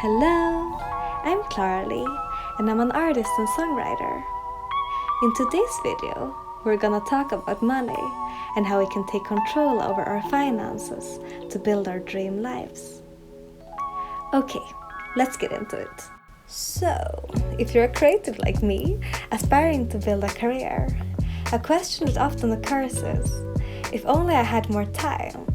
Hello, I'm Klara Li and I'm an artist and songwriter. In today's video, we're gonna talk about money and how we can take control over our finances to build our dream lives. Okay, let's get into it. So, if you're a creative like me, aspiring to build a career, a question that often occurs is, if only I had more time.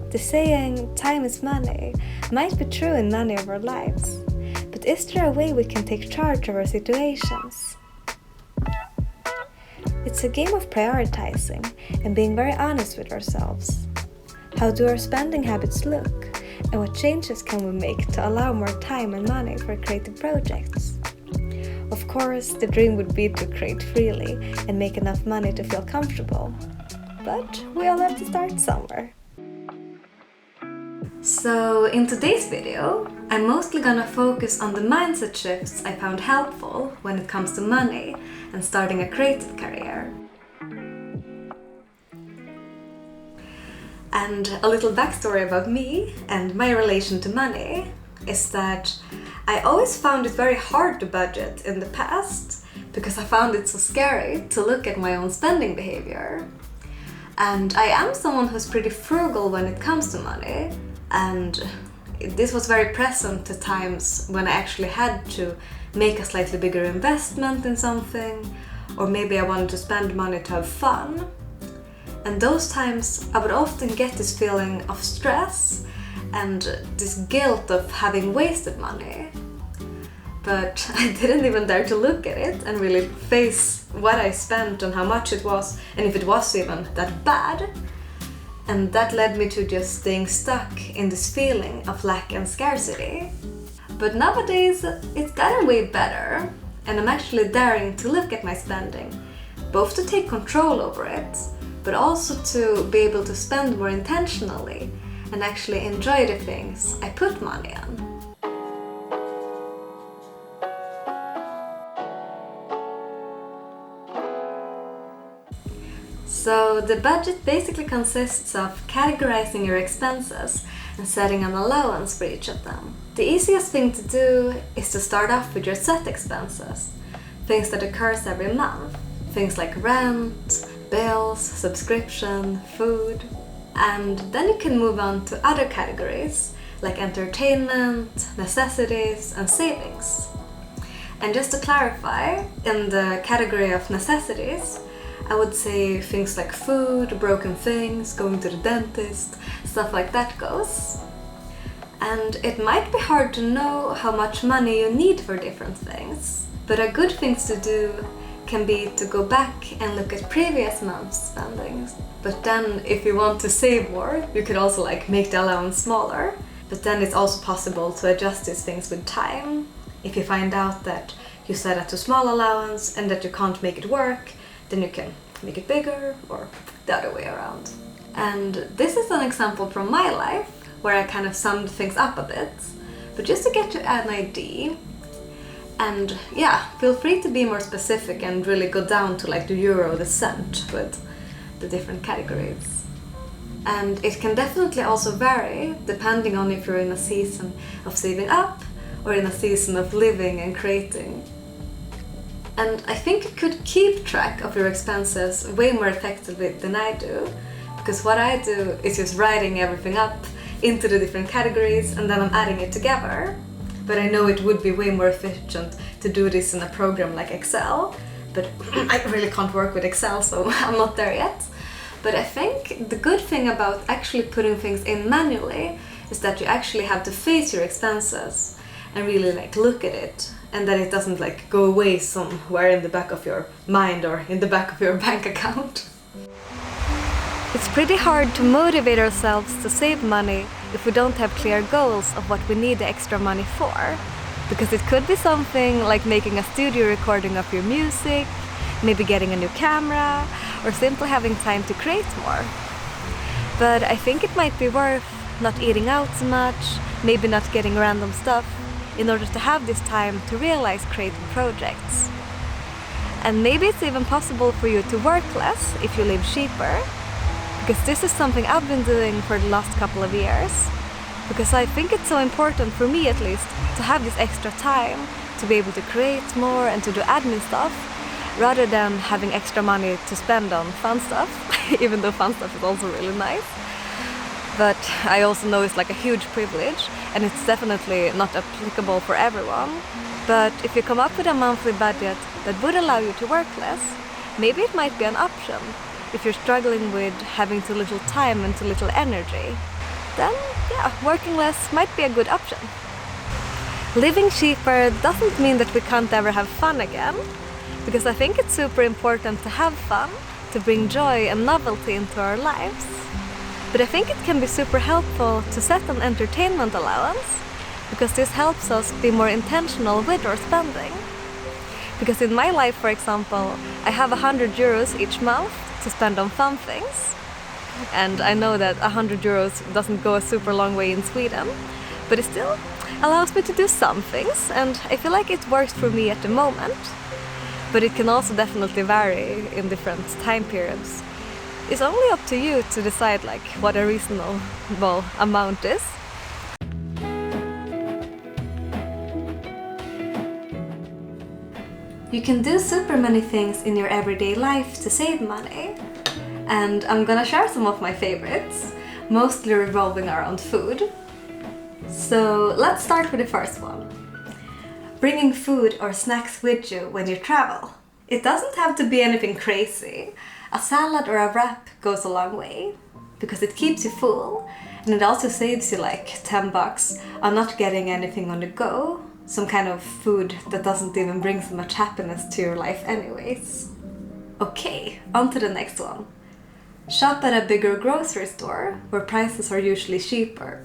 The saying, time is money, might be true in many of our lives, but is there a way we can take charge of our situations? It's a game of prioritizing and being very honest with ourselves. How do our spending habits look, and what changes can we make to allow more time and money for creative projects? Of course, the dream would be to create freely and make enough money to feel comfortable, but we all have to start somewhere. So in today's video, I'm mostly gonna focus on the mindset shifts I found helpful when it comes to money and starting a creative career. And a little backstory about me and my relation to money is that I always found it very hard to budget in the past because I found it so scary to look at my own spending behavior. And I am someone who's pretty frugal when it comes to money. And this was very present at times when I actually had to make a slightly bigger investment in something, or maybe I wanted to spend money to have fun. And those times I would often get this feeling of stress and this guilt of having wasted money. But I didn't even dare to look at it and really face what I spent and how much it was, and if it was even that bad. And that led me to just staying stuck in this feeling of lack and scarcity. But nowadays, it's gotten way better, and I'm actually daring to look at my spending, both to take control over it, but also to be able to spend more intentionally and actually enjoy the things I put money on. So the budget basically consists of categorizing your expenses and setting an allowance for each of them. The easiest thing to do is to start off with your set expenses, things that occurs every month, things like rent, bills, subscription, food. And then you can move on to other categories like entertainment, necessities, and savings. And just to clarify, in the category of necessities, I would say things like food, broken things, going to the dentist, stuff like that goes. And it might be hard to know how much money you need for different things, but a good thing to do can be to go back and look at previous month's spendings. But then if you want to save more, you could also make the allowance smaller. But then it's also possible to adjust these things with time. If you find out that you set a too small allowance and that you can't make it work, then you can make it bigger, or the other way around. And this is an example from my life where I kind of summed things up a bit, but just to get you an idea. And yeah, feel free to be more specific and really go down to the euro, the cent with the different categories. And it can definitely also vary depending on if you're in a season of saving up or in a season of living and creating. And I think you could keep track of your expenses way more effectively than I do, because what I do is just writing everything up into the different categories and then I'm adding it together. But I know it would be way more efficient to do this in a program like Excel, but I really can't work with Excel, so I'm not there yet. But I think the good thing about actually putting things in manually is that you actually have to face your expenses and really look at it, and that it doesn't go away somewhere in the back of your mind or in the back of your bank account. It's pretty hard to motivate ourselves to save money if we don't have clear goals of what we need the extra money for, because it could be something like making a studio recording of your music, maybe getting a new camera, or simply having time to create more. But I think it might be worth not eating out so much, maybe not getting random stuff, in order to have this time to realize creative projects. And maybe it's even possible for you to work less if you live cheaper, because this is something I've been doing for the last couple of years. Because I think it's so important, for me at least, to have this extra time to be able to create more and to do admin stuff, rather than having extra money to spend on fun stuff, even though fun stuff is also really nice. But I also know it's like a huge privilege, and it's definitely not applicable for everyone. But if you come up with a monthly budget that would allow you to work less, maybe it might be an option. If you're struggling with having too little time and too little energy, then yeah, working less might be a good option. Living cheaper doesn't mean that we can't ever have fun again, because I think it's super important to have fun, to bring joy and novelty into our lives. But I think it can be super helpful to set an entertainment allowance, because this helps us be more intentional with our spending. Because in my life, for example, I have 100 euros each month to spend on fun things. And I know that 100 euros doesn't go a super long way in Sweden, but it still allows me to do some things, and I feel like it works for me at the moment. But it can also definitely vary in different time periods. It's only up to you to decide like what a reasonable amount is. You can do super many things in your everyday life to save money. And I'm gonna share some of my favorites, mostly revolving around food. So let's start with the first one. Bringing food or snacks with you when you travel. It doesn't have to be anything crazy. A salad or a wrap goes a long way, because it keeps you full, and it also saves you like 10 bucks on not getting anything on the go, some kind of food that doesn't even bring so much happiness to your life anyways. Okay, on to the next one. Shop at a bigger grocery store, where prices are usually cheaper.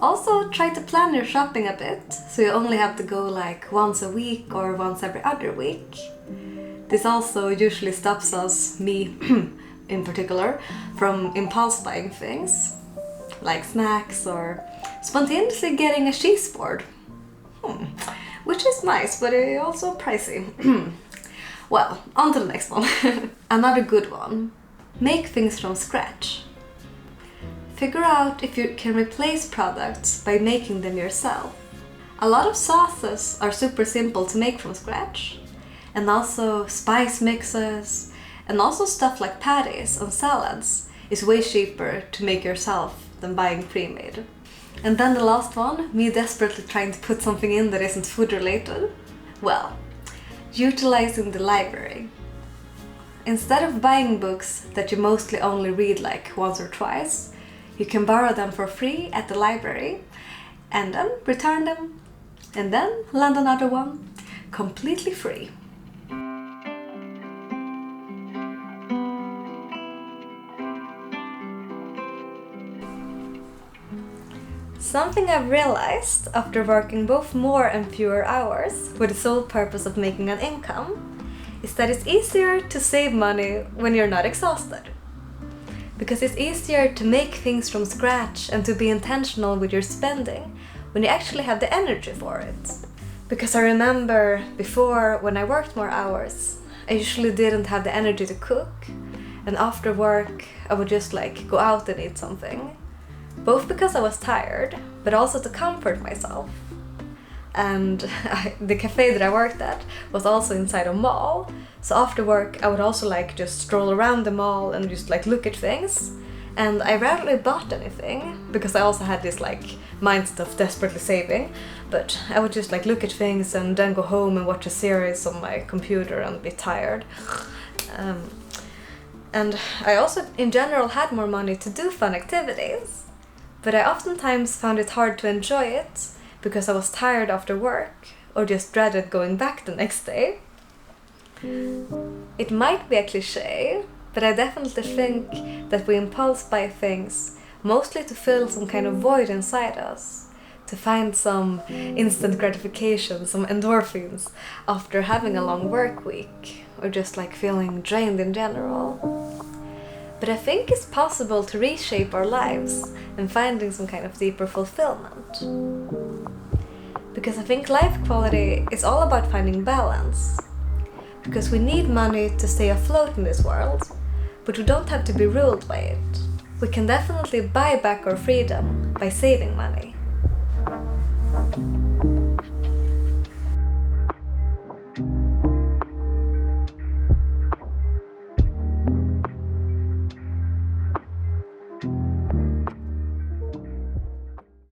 Also, try to plan your shopping a bit, so you only have to go like once a week or once every other week. This also usually stops us, me in particular, from impulse buying things, like snacks or spontaneously getting a cheese board. Which is nice, but also pricey. Well, on to the next one. Another good one. Make things from scratch. Figure out if you can replace products by making them yourself. A lot of sauces are super simple to make from scratch, and also spice mixes, and also stuff like patties and salads is way cheaper to make yourself than buying pre-made. And then the last one, me desperately trying to put something in that isn't food related. Well, utilizing the library. Instead of buying books that you mostly only read like once or twice, you can borrow them for free at the library and then return them and then lend another one completely free. Something I've realized after working both more and fewer hours with the sole purpose of making an income is that it's easier to save money when you're not exhausted. Because it's easier to make things from scratch and to be intentional with your spending when you actually have the energy for it. Because I remember before, when I worked more hours, I usually didn't have the energy to cook, and after work I would just like go out and eat something. Both because I was tired, but also to comfort myself. And the cafe that I worked at was also inside a mall, so after work I would also like just stroll around the mall and just like look at things. And I rarely bought anything, because I also had this like mindset of desperately saving, but I would just like look at things and then go home and watch a series on my computer and be tired. And I also in general had more money to do fun activities, but I oftentimes found it hard to enjoy it because I was tired after work or just dreaded going back the next day. It might be a cliché, but I definitely think that we impulse buy things mostly to fill some kind of void inside us, to find some instant gratification, some endorphins after having a long work week, or just like feeling drained in general. But I think it's possible to reshape our lives and finding some kind of deeper fulfillment. Because I think life quality is all about finding balance. Because we need money to stay afloat in this world, but we don't have to be ruled by it. We can definitely buy back our freedom by saving money.